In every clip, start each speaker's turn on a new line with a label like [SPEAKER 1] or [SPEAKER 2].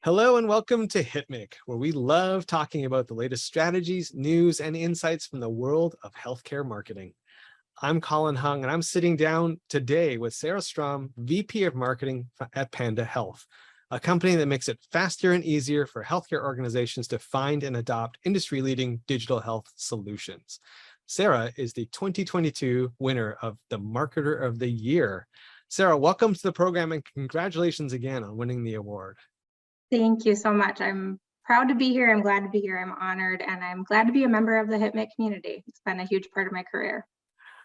[SPEAKER 1] Hello and welcome to HitMic, where we love talking about the latest strategies, news, and insights from the world of healthcare marketing. I'm Colin Hung, and I'm sitting down today with Sarah Strom, VP of Marketing at Panda Health, a company that makes it faster and easier for healthcare organizations to find and adopt industry-leading digital health solutions. Sarah is the 2022 winner of the Marketer of the Year. Sarah, welcome to the program and congratulations again on winning the award.
[SPEAKER 2] Thank you so much. I'm proud to be here. I'm glad to be here. I'm honored, and I'm glad to be a member of the HitMic community. It's been a huge part of my career.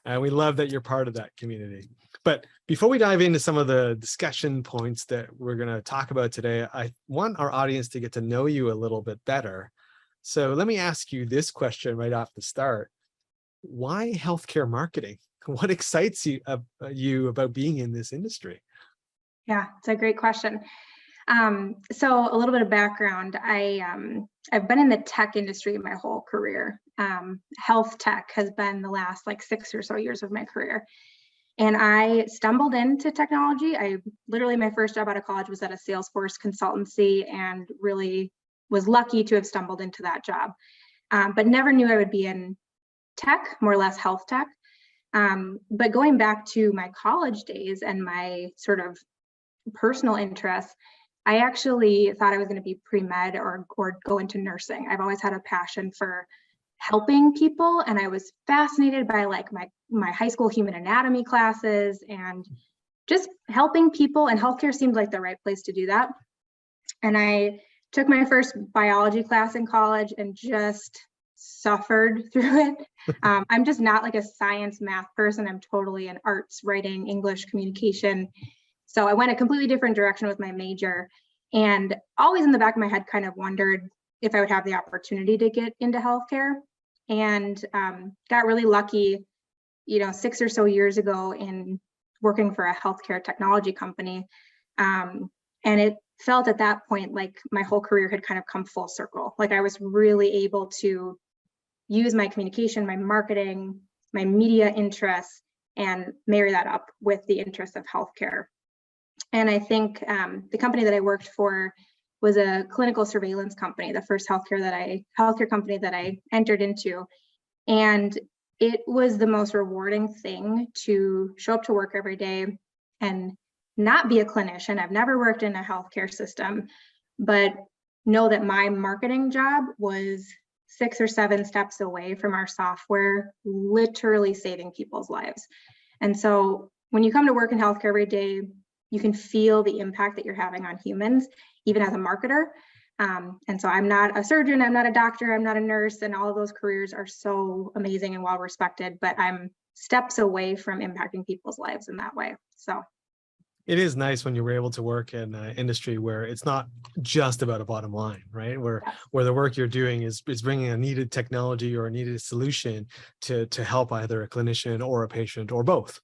[SPEAKER 1] And we love that you're part of that community. But before we dive into some of the discussion points that we're going to talk about today, I want our audience to get to know you a little bit better. So let me ask you this question right off the start. Why healthcare marketing? What excites you about being in this industry?
[SPEAKER 2] Yeah, it's a great question. So a little bit of background, I've been in the tech industry my whole career. Health tech has been the last 6 or so years of my career. And I stumbled into technology. My first job out of college was at a Salesforce consultancy and really was lucky to have stumbled into that job. But never knew I would be in tech, more or less health tech. But going back to my college days and my sort of personal interests, I actually thought I was going to be pre-med or go into nursing. I've always had a passion for helping people, and I was fascinated by my high school human anatomy classes and just helping people, and healthcare seemed like the right place to do that. And I took my first biology class in college and just suffered through it. I'm just not a science math person. I'm totally an arts, writing, English, communication. So I went a completely different direction with my major, and always in the back of my head kind of wondered if I would have the opportunity to get into healthcare, and got really lucky, 6 or so years ago in working for a healthcare technology company. And it felt at that point like my whole career had kind of come full circle. I was really able to use my communication, my marketing, my media interests, and marry that up with the interests of healthcare. And I think the company that I worked for was a clinical surveillance company, the first healthcare company that I entered into. And it was the most rewarding thing to show up to work every day and not be a clinician. I've never worked in a healthcare system, but know that my marketing job was 6 or 7 steps away from our software, literally saving people's lives. And so when you come to work in healthcare every day, you can feel the impact that you're having on humans, even as a marketer. And so I'm not a surgeon, I'm not a doctor, I'm not a nurse, and all of those careers are so amazing and well respected, but I'm steps away from impacting people's lives in that way. So
[SPEAKER 1] it is nice when you were able to work in an industry where it's not just about a bottom line, right? Where the work you're doing is bringing a needed technology or a needed solution to help either a clinician or a patient or both.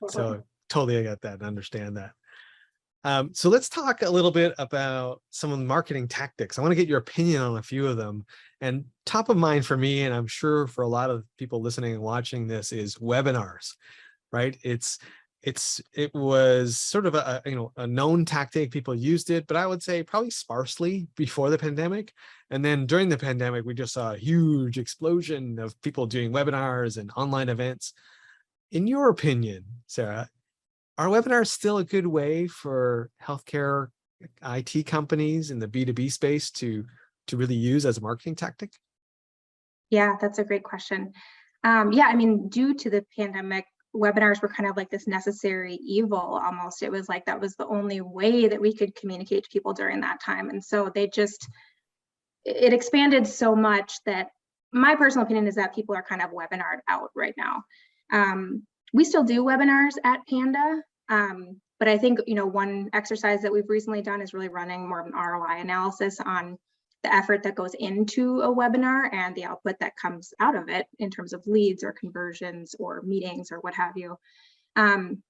[SPEAKER 1] So totally I get that and understand that. So let's talk a little bit about some of the marketing tactics. I want to get your opinion on a few of them. And top of mind for me, and I'm sure for a lot of people listening and watching this, is webinars, right? It was sort of a known tactic. People used it, but I would say probably sparsely before the pandemic. And then during the pandemic, we just saw a huge explosion of people doing webinars and online events. In your opinion, Sarah, are webinars still a good way for healthcare IT companies in the B2B space to really use as a marketing tactic?
[SPEAKER 2] Yeah, that's a great question. Due to the pandemic, webinars were kind of like this necessary evil almost. It was like that was the only way that we could communicate to people during that time. And so it expanded so much that my personal opinion is that people are kind of webinared out right now. We still do webinars at Panda, but I think, one exercise that we've recently done is really running more of an ROI analysis on the effort that goes into a webinar and the output that comes out of it in terms of leads or conversions or meetings or what have you. And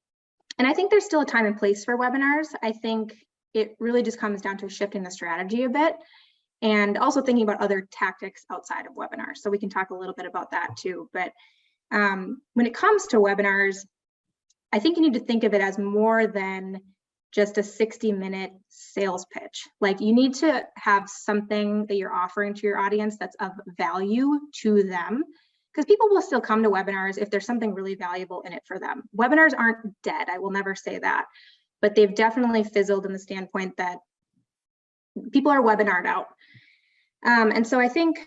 [SPEAKER 2] I think there's still a time and place for webinars. I think it really just comes down to shifting the strategy a bit. and also thinking about other tactics outside of webinars. So we can talk a little bit about that too. But when it comes to webinars, I think you need to think of it as more than just a 60-minute sales pitch. Like, you need to have something that you're offering to your audience that's of value to them, because people will still come to webinars if there's something really valuable in it for them. Webinars aren't dead, I will never say that, but they've definitely fizzled in the standpoint that people are webinared out. And so I think,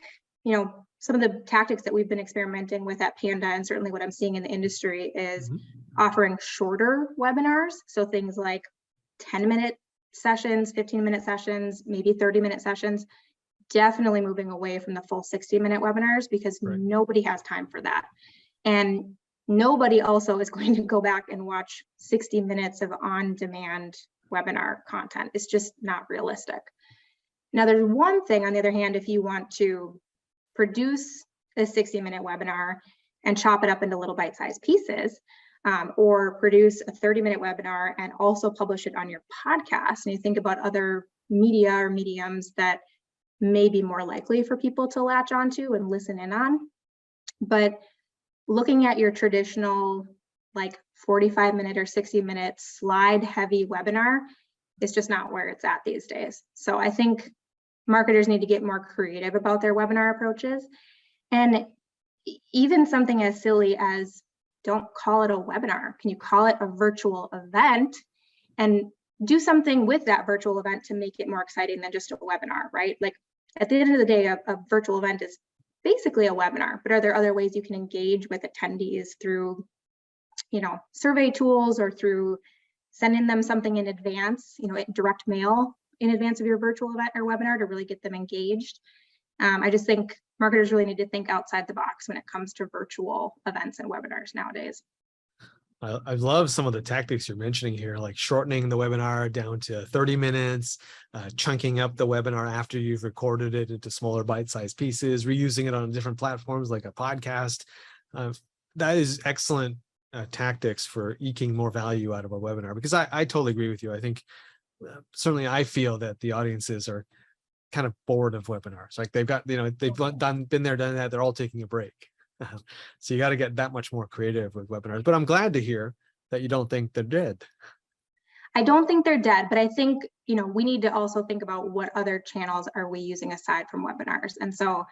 [SPEAKER 2] you know, some of the tactics that we've been experimenting with at Panda, and certainly what I'm seeing in the industry, is offering shorter webinars. So things like 10-minute sessions, 15-minute sessions, maybe 30-minute sessions, definitely moving away from the full 60-minute webinars, because nobody has time for that. And nobody also is going to go back and watch 60 minutes of on-demand webinar content. It's just not realistic. Now, there's one thing, on the other hand, if you want to produce a 60-minute webinar and chop it up into little bite-sized pieces, or produce a 30-minute webinar and also publish it on your podcast, and you think about other media or mediums that may be more likely for people to latch onto and listen in on. But looking at your traditional, like, 45-minute or 60-minute slide-heavy webinar is just not where it's at these days. So I think marketers need to get more creative about their webinar approaches. And even something as silly as, don't call it a webinar. Can you call it a virtual event, and do something with that virtual event to make it more exciting than just a webinar, right? Like, at the end of the day, a virtual event is basically a webinar, but are there other ways you can engage with attendees through, you know, survey tools, or through sending them something in advance, you know, direct mail in advance of your virtual event or webinar to really get them engaged? I just think marketers really need to think outside the box when it comes to virtual events and webinars nowadays.
[SPEAKER 1] I love some of the tactics you're mentioning here, like shortening the webinar down to 30 minutes, chunking up the webinar after you've recorded it into smaller bite-sized pieces, reusing it on different platforms like a podcast. That is excellent tactics for eking more value out of a webinar, because I totally agree with you. I think certainly I feel that the audiences are kind of bored of webinars. Like, they've got, you know, they've been there, done that. They're all taking a break. So you got to get that much more creative with webinars. But I'm glad to hear that you don't think they're dead.
[SPEAKER 2] I don't think they're dead, but I think, you know, we need to also think about what other channels are we using aside from webinars. And so,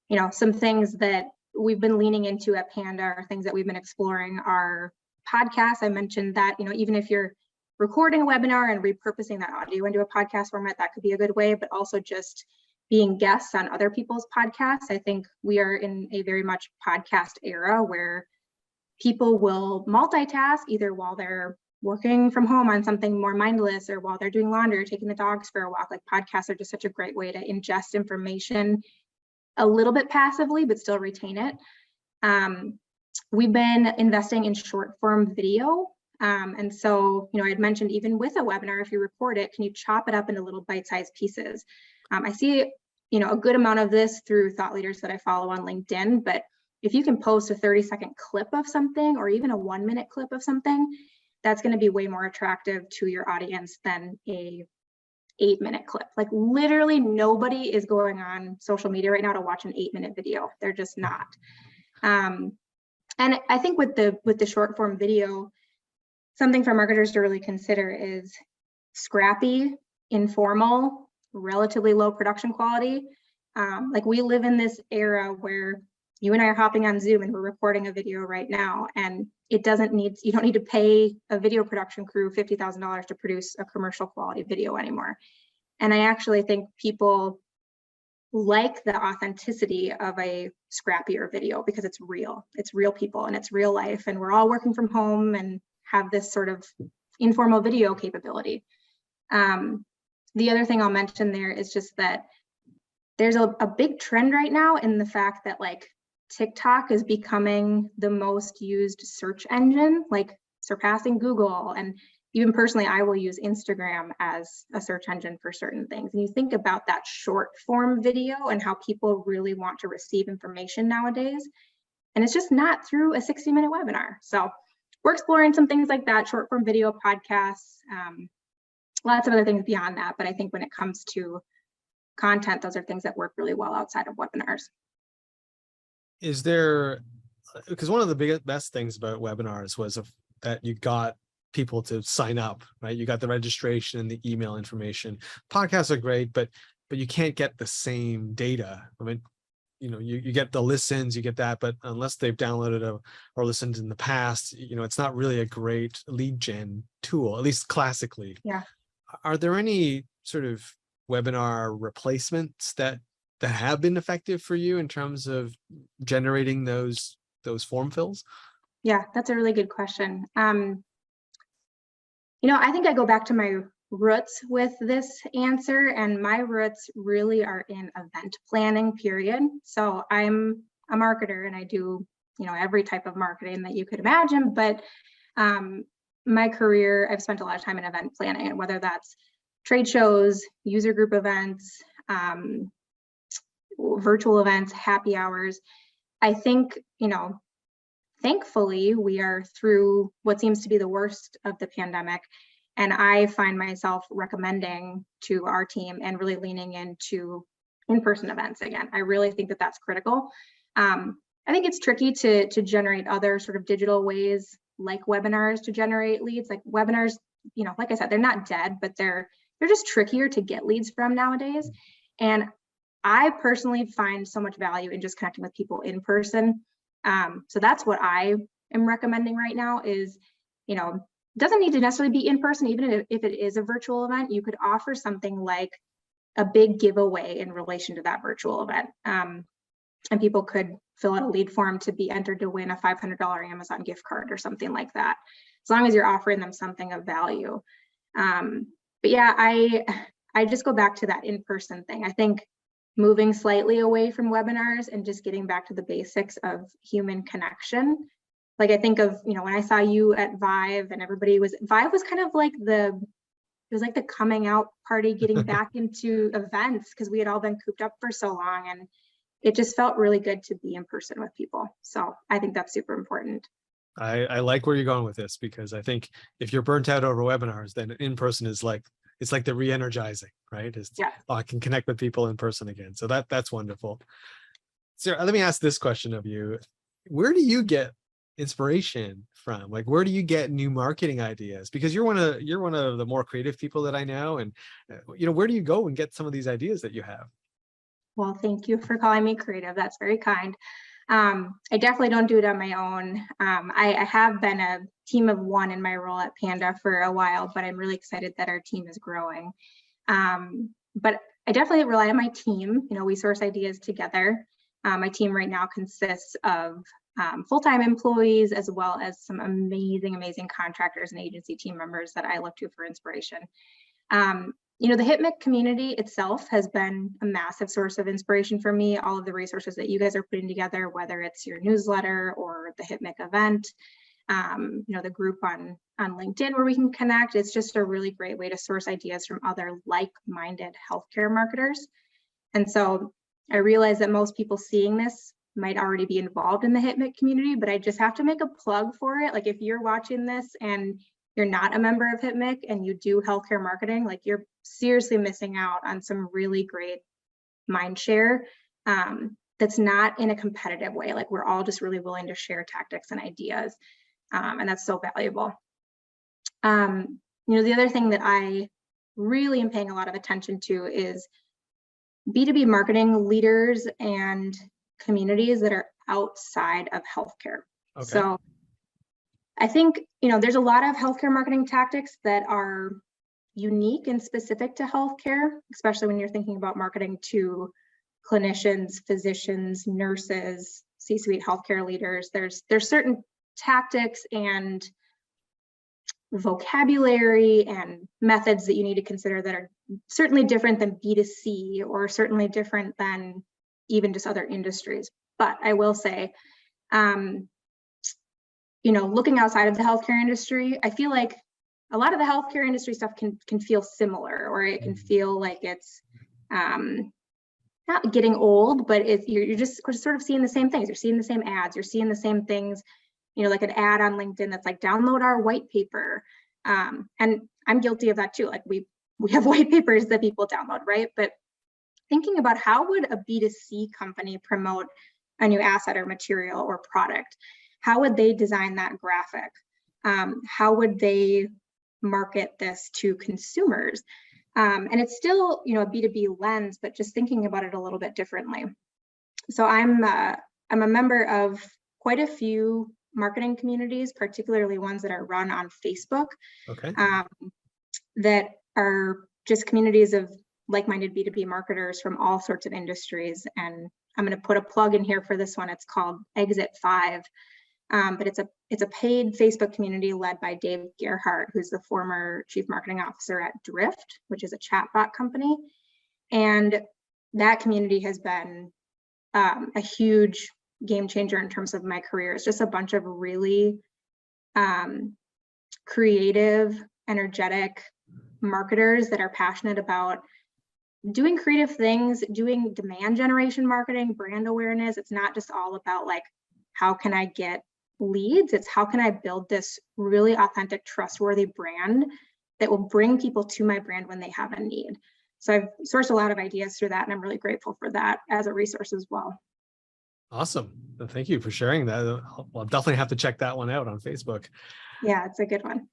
[SPEAKER 2] you know, some things that we've been leaning into at Panda, or things that we've been exploring, are podcasts. I mentioned that, you know, even if you're recording a webinar and repurposing that audio into a podcast format, that could be a good way, but also just being guests on other people's podcasts. I think we are in a very much podcast era where people will multitask, either while they're working from home on something more mindless, or while they're doing laundry or taking the dogs for a walk. Like, podcasts are just such a great way to ingest information a little bit passively, but still retain it. We've been investing in short form video. And so, you know, I'd mentioned, even with a webinar, if you record it, can you chop it up into little bite-sized pieces? I see, you know, a good amount of this through thought leaders that I follow on LinkedIn, but if you can post a 30-second clip of something, or even a 1-minute clip of something, that's going to be way more attractive to your audience than a 8-minute clip. Like, literally nobody is going on social media right now to watch an 8-minute video. They're just not. And I think with the short form video, something for marketers to really consider is scrappy, informal, relatively low production quality. Like, we live in this era where you and I are hopping on Zoom and we're recording a video right now, and you don't need to pay a video production crew $50,000 to produce a commercial quality video anymore. And I actually think people like the authenticity of a scrappier video, because it's real people, and it's real life, and we're all working from home and have this sort of informal video capability. The other thing I'll mention there is just that there's a big trend right now in the fact that, like, TikTok is becoming the most used search engine, like surpassing Google. And even personally, I will use Instagram as a search engine for certain things. And you think about that short form video and how people really want to receive information nowadays. And it's just not through a 60-minute webinar. So we're exploring some things like that, short form video, podcasts, lots of other things beyond that. But I think when it comes to content, those are things that work really well outside of webinars.
[SPEAKER 1] Is there, because one of the best things about webinars was that you got people to sign up, right? You got the registration and the email information. Podcasts are great, but you can't get the same data. I mean, you get the listens, you get that, but unless they've downloaded or listened in the past, it's not really a great lead gen tool, at least classically.
[SPEAKER 2] Yeah.
[SPEAKER 1] Are there any sort of webinar replacements that have been effective for you in terms of generating those form fills?
[SPEAKER 2] Yeah, that's a really good question. I think I go back to my roots with this answer, and my roots really are in event planning, period. So I'm a marketer and I do, every type of marketing that you could imagine, but my career, I've spent a lot of time in event planning, and whether that's trade shows, user group events, virtual events, happy hours. I think, thankfully we are through what seems to be the worst of the pandemic. And I find myself recommending to our team and really leaning into in-person events again. I really think that that's critical. I think it's tricky to generate other sort of digital ways like webinars to generate leads. Like webinars, like I said, they're not dead, but they're just trickier to get leads from nowadays. And I personally find so much value in just connecting with people in person. So that's what I am recommending right now is, doesn't need to necessarily be in person. Even if it is a virtual event, you could offer something like a big giveaway in relation to that virtual event. And people could fill out a lead form to be entered to win a $500 Amazon gift card or something like that, as long as you're offering them something of value. But yeah, I just go back to that in-person thing. I think moving slightly away from webinars and just getting back to the basics of human connection. Like I think of, when I saw you at Vive and Vive was kind of like it was like the coming out party, getting back into events because we had all been cooped up for so long, and it just felt really good to be in person with people. So I think that's super important.
[SPEAKER 1] I like where you're going with this, because I think if you're burnt out over webinars, then in person is it's like the re-energizing, right? I can connect with people in person again. So that's wonderful. Sarah, let me ask this question of you. Where do you get inspiration from? Like, where do you get new marketing ideas? Because you're one of the more creative people that I know. And where do you go and get some of these ideas that you have?
[SPEAKER 2] Well, thank you for calling me creative. That's very kind. I definitely don't do it on my own. I have been a team of one in my role at Panda for a while, but I'm really excited that our team is growing. But I definitely rely on my team. We source ideas together. My team right now consists of full-time employees, as well as some amazing contractors and agency team members that I look to for inspiration. The HIPMIC community itself has been a massive source of inspiration for me. All of the resources that you guys are putting together, whether it's your newsletter or the HIPMIC event, the group on LinkedIn where we can connect. It's just a really great way to source ideas from other like-minded healthcare marketers. And so I realize that most people seeing this might already be involved in the HIPMIC community, but I just have to make a plug for it. Like if you're watching this and you're not a member of HIPMIC and you do healthcare marketing, like you're seriously missing out on some really great mind share that's not in a competitive way. Like we're all just really willing to share tactics and ideas. And that's so valuable. The other thing that I really am paying a lot of attention to is B2B marketing leaders and communities that are outside of healthcare. Okay. So I think, there's a lot of healthcare marketing tactics that are unique and specific to healthcare, especially when you're thinking about marketing to clinicians, physicians, nurses, C-suite healthcare leaders. There's certain tactics and vocabulary and methods that you need to consider that are certainly different than B2C, or certainly different than even just other industries. But I will say, looking outside of the healthcare industry, I feel like a lot of the healthcare industry stuff can feel similar, or it can feel like it's not getting old, but you're just sort of seeing the same things. You're seeing the same ads, you're seeing the same things, like an ad on LinkedIn that's like, download our white paper. And I'm guilty of that too. Like we have white papers that people download, right? But thinking about how would a B2C company promote a new asset or material or product? How would they design that graphic? How would they market this to consumers? And it's still, you know, a B2B lens, but just thinking about it a little bit differently. So I'm a member of quite a few marketing communities, particularly ones that are run on Facebook,
[SPEAKER 1] Okay.
[SPEAKER 2] that are just communities of like-minded B2B marketers from all sorts of industries. And I'm going to put a plug in here for this one. It's called Exit 5. But it's a paid Facebook community led by Dave Gerhardt, who's the former chief marketing officer at Drift, which is a chatbot company. And that community has been a huge game changer in terms of my career. It's just a bunch of really creative, energetic marketers that are passionate about doing creative things, doing demand generation marketing, brand awareness. It's not just all about like, how can I get leads? It's how can I build this really authentic, trustworthy brand that will bring people to my brand when they have a need. So I've sourced a lot of ideas through that, and I'm really grateful for that as a resource as well.
[SPEAKER 1] Awesome. Thank you for sharing that. I'll definitely have to check that one out on Facebook.
[SPEAKER 2] Yeah, it's a good one.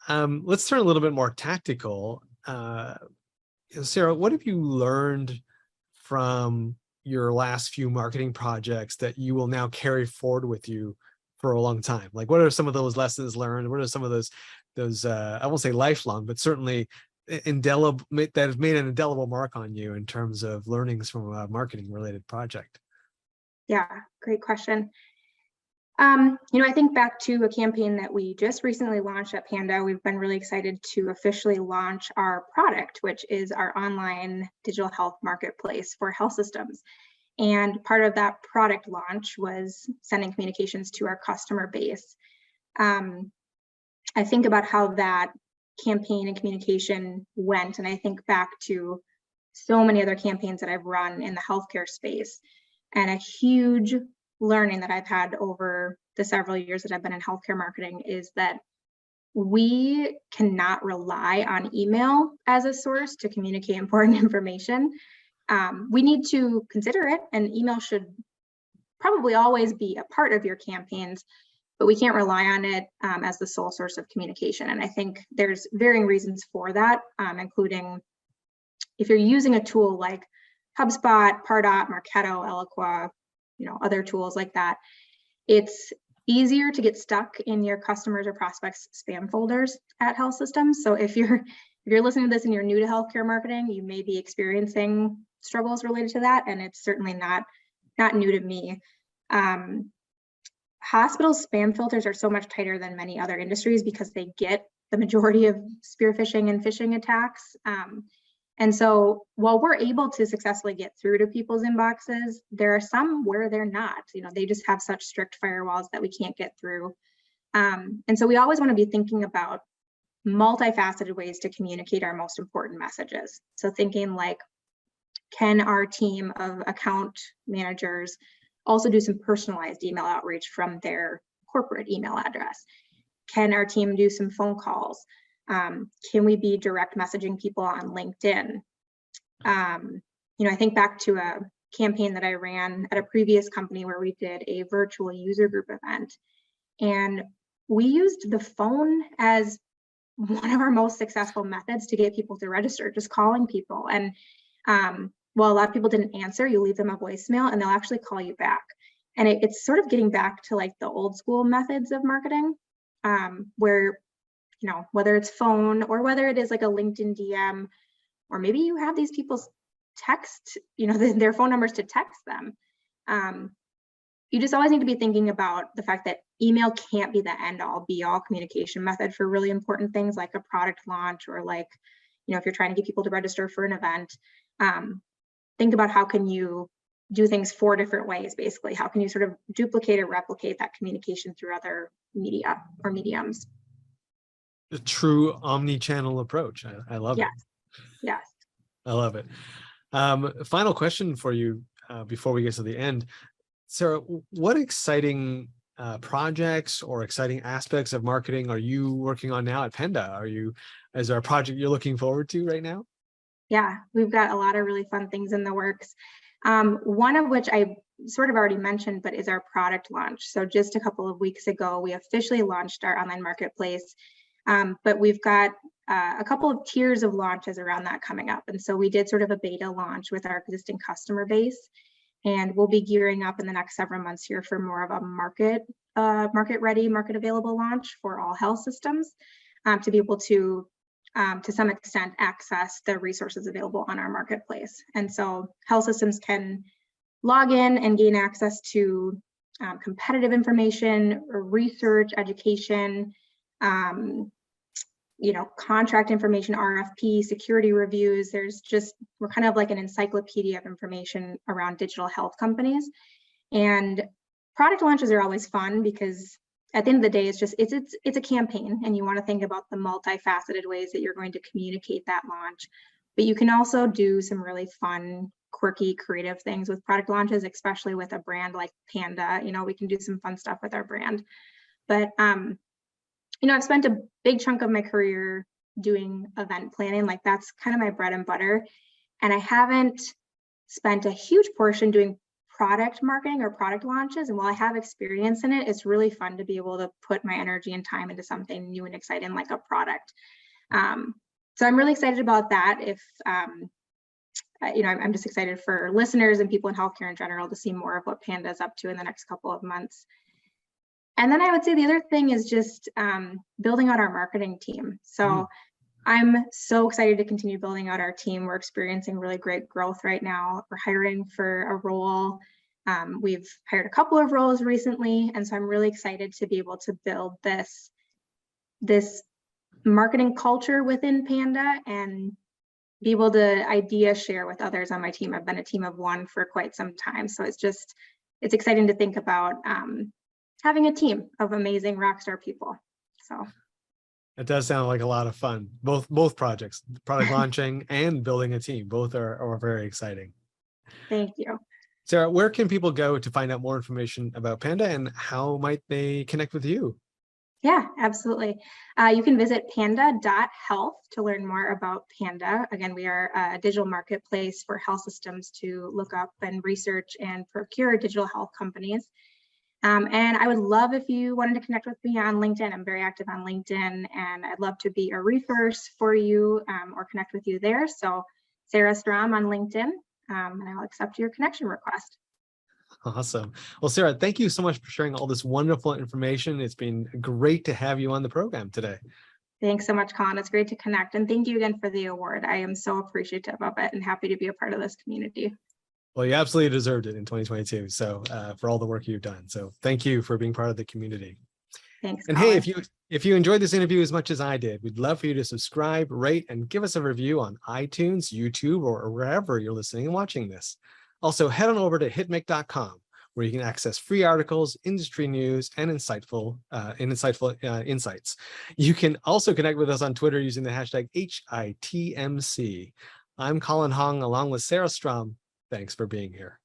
[SPEAKER 1] Let's turn a little bit more tactical. Sarah, what have you learned from your last few marketing projects that you will now carry forward with you for a long time? Like, what are some of those lessons learned? What are some of those I won't say lifelong, but certainly indelible, that have made an indelible mark on you in terms of learnings from a marketing related project?
[SPEAKER 2] Yeah, great question. You know, I think back to a campaign that we just recently launched at Panda. We've been really excited to officially launch our product, which is our online digital health marketplace for health systems. And part of that product launch was sending communications to our customer base. I think about how that campaign and communication went, and I think back to so many other campaigns that I've run in the healthcare space, and a huge learning that I've had over the several years that I've been in healthcare marketing is that we cannot rely on email as a source to communicate important information. We need to consider it, and email should probably always be a part of your campaigns, but we can't rely on it as the sole source of communication. And I think there's varying reasons for that, including if you're using a tool like HubSpot, Pardot, Marketo, Eloqua, you know, other tools like that, it's easier to get stuck in your customers or prospects spam folders at health systems. So if you're listening to this and you're new to healthcare marketing, you may be experiencing struggles related to that, and it's certainly not new to me. Hospital spam filters are so much tighter than many other industries because they get the majority of spear phishing and phishing attacks. And so while we're able to successfully get through to people's inboxes, there are some where they're not. You know, they just have such strict firewalls that we can't get through. And so we always want to be thinking about multifaceted ways to communicate our most important messages. So thinking like, can our team of account managers also do some personalized email outreach from their corporate email address? Can our team do some phone calls? Can we be direct messaging people on LinkedIn? You know, I think back to a campaign that I ran at a previous company where we did a virtual user group event, and we used the phone as one of our most successful methods to get people to register, just calling people. And while a lot of people didn't answer, you leave them a voicemail and they'll actually call you back. And it's sort of getting back to like the old school methods of marketing, where, you know, whether it's phone or whether it is like a LinkedIn DM, or maybe you have these people's text, you know, their phone numbers to text them. You just always need to be thinking about the fact that email can't be the end all be all communication method for really important things like a product launch, or like, you know, if you're trying to get people to register for an event. Think about how can you do things 4 different ways, basically. How can you sort of duplicate or replicate that communication through other media or mediums?
[SPEAKER 1] A true omni-channel approach. I love it.
[SPEAKER 2] Yes.
[SPEAKER 1] I love it. Final question for you before we get to the end. Sarah, what exciting projects or exciting aspects of marketing are you working on now at Panda? Is there a project you're looking forward to right now?
[SPEAKER 2] Yeah, we've got a lot of really fun things in the works. One of which I sort of already mentioned, but is our product launch. So just a couple of weeks ago, we officially launched our online marketplace, but we've got a couple of tiers of launches around that coming up. And so we did sort of a beta launch with our existing customer base, and we'll be gearing up in the next several months here for more of a market ready, market available launch for all health systems, to be able to some extent access the resources available on our marketplace. And so health systems can log in and gain access to competitive information, research, education, contract information, RFP, security reviews. We're kind of like an encyclopedia of information around digital health companies. And product launches are always fun because at the end of the day, it's a campaign, and you want to think about the multifaceted ways that you're going to communicate that launch. But you can also do some really fun, quirky, creative things with product launches, especially with a brand like Panda. We can do some fun stuff with our brand. But I've spent a big chunk of my career doing event planning. Like, that's kind of my bread and butter. And I haven't spent a huge portion doing product marketing or product launches. And while I have experience in it, it's really fun to be able to put my energy and time into something new and exciting like a product. So I'm really excited about that. I'm just excited for listeners and people in healthcare in general to see more of what Panda is up to in the next couple of months. And then I would say the other thing is just building out our marketing team. So I'm so excited to continue building out our team. We're experiencing really great growth right now. We're hiring for a role. We've hired a couple of roles recently. And so I'm really excited to be able to build this marketing culture within Panda and be able to idea share with others on my team. I've been a team of one for quite some time. So it's exciting to think about having a team of amazing rockstar people. So
[SPEAKER 1] it does sound like a lot of fun. Both projects, product launching and building a team, both are very exciting.
[SPEAKER 2] Thank you.
[SPEAKER 1] Sarah, where can people go to find out more information about Panda, and how might they connect with you?
[SPEAKER 2] Yeah, absolutely. You can visit panda.health to learn more about Panda. Again, we are a digital marketplace for health systems to look up and research and procure digital health companies. And I would love if you wanted to connect with me on LinkedIn. I'm very active on LinkedIn, and I'd love to be a resource for you or connect with you there. So Sarah Strom on LinkedIn, and I'll accept your connection request.
[SPEAKER 1] Awesome. Well, Sarah, thank you so much for sharing all this wonderful information. It's been great to have you on the program today.
[SPEAKER 2] Thanks so much, Colin. It's great to connect. And thank you again for the award. I am so appreciative of it and happy to be a part of this community.
[SPEAKER 1] Well, you absolutely deserved it in 2022. So for all the work you've done. So thank you for being part of the community.
[SPEAKER 2] Thanks,
[SPEAKER 1] and
[SPEAKER 2] Colin.
[SPEAKER 1] Hey, if you enjoyed this interview as much as I did, we'd love for you to subscribe, rate, and give us a review on iTunes, YouTube, or wherever you're listening and watching this. Also, head on over to hitmake.com, where you can access free articles, industry news, and insightful insights. You can also connect with us on Twitter using the hashtag HITMC. I'm Colin Hong, along with Sarah Strom. Thanks for being here.